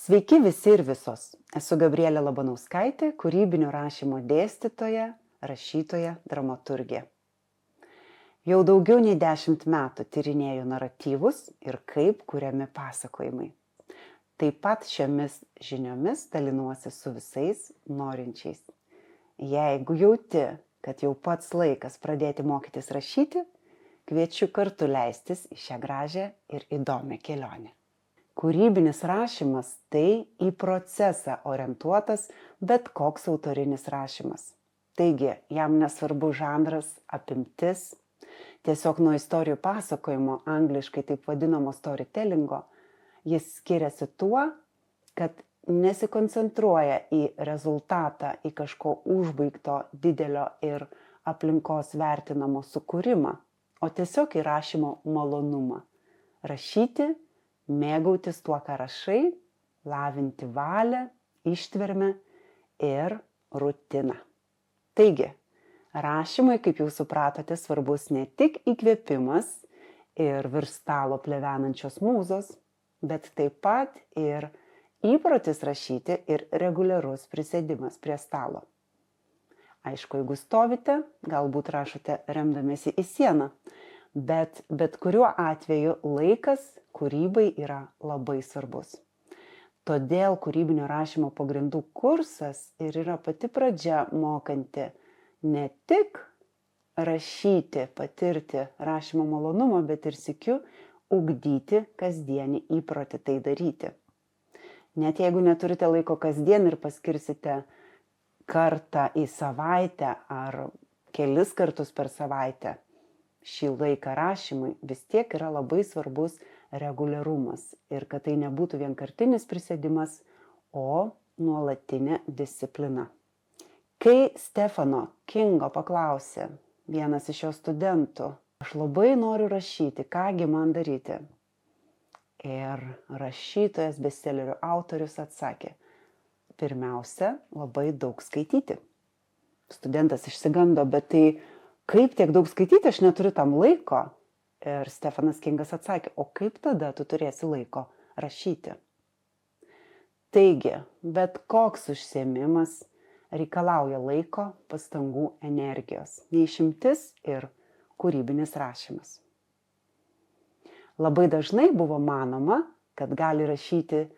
Sveiki visi ir visos. Esu Gabrielė Labanauskaitė, kūrybinio rašymo dėstytoja, rašytoja, dramaturgė. Jau daugiau nei 10 metų tyrinėju naratyvus ir kaip kuriami pasakojimai. Taip pat šiomis žiniomis dalinuosi su visais norinčiais. Jeigu jauti, kad jau pats laikas pradėti mokytis rašyti, kviečiu kartu leistis į šią gražią ir įdomią kelionę. Kūrybinis rašymas – tai į procesą orientuotas bet koks autorinis rašymas. Taigi, jam nesvarbu žanras, apimtis. Tiesiog nuo istorijų pasakojimo, angliškai taip vadinamo storytellingo, jis skiriasi tuo, kad nesikoncentruoja į rezultatą, į kažko užbaigto, didelio ir aplinkos vertinamo sukūrimą, o tiesiog į rašymo malonumą. Rašyti, mėgautis tuo, ką rašai, lavinti valią, ištvermę ir rutiną. Taigi, rašymui, kaip jau supratote, svarbus ne tik įkvėpimas ir virš stalo plevenančios mūzos, bet taip pat ir įprotis rašyti ir reguliarus prisėdimas prie stalo. Aišku, jeigu stovite, galbūt rašote remdamiesi į sieną, bet kuriuo atveju laikas kūrybai yra labai svarbus. Todėl kūrybinio rašymo pagrindų kursas ir yra pati pradžia mokanti ne tik rašyti, patirti rašymo malonumą, bet ir sykiu ugdyti kasdienį įprotį tai daryti. Net jeigu neturite laiko kasdien ir paskirsite kartą į savaitę ar kelis kartus per savaitę, šį laiką rašymui vis tiek yra labai svarbus reguliarumas ir kad tai nebūtų vienkartinis prisėdimas, o nuolatinė disciplina. Kai Stepheno Kingo paklausė vienas iš jo studentų, aš labai noriu rašyti, kągi man daryti? Ir rašytojas, bestselerių autorius atsakė, pirmiausia, labai daug skaityti. Studentas išsigando, bet tai kaip tiek daug skaityti, aš neturiu tam laiko. Ir Stephenas Kingas atsakė, o kaip tada tu turėsi laiko rašyti? Taigi, bet koks užsiėmimas reikalauja laiko, pastangų, energijos. Neišimtis ir kūrybinis rašymas. Labai dažnai buvo manoma, kad gali rašyti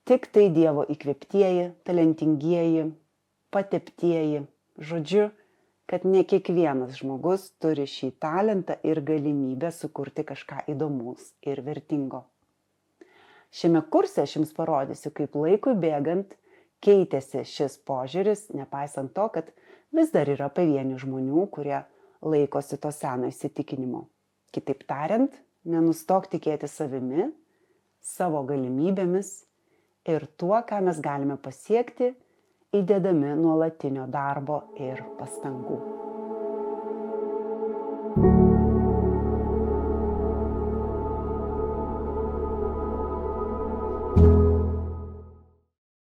tik tai Dievo įkvėptieji, talentingieji, pateptieji, žodžiu, kad ne kiekvienas žmogus turi šį talentą ir galimybę sukurti kažką įdomaus ir vertingo. Šiame kurse aš jums parodysiu, kaip laikui bėgant keitėsi šis požiūris, nepaisant to, kad vis dar yra pavienių žmonių, kurie laikosi to seno įsitikinimo. Kitaip tariant, nenustok tikėti savimi, savo galimybėmis ir tuo, ką mes galime pasiekti, įdedami nuolatinio darbo ir pastangų.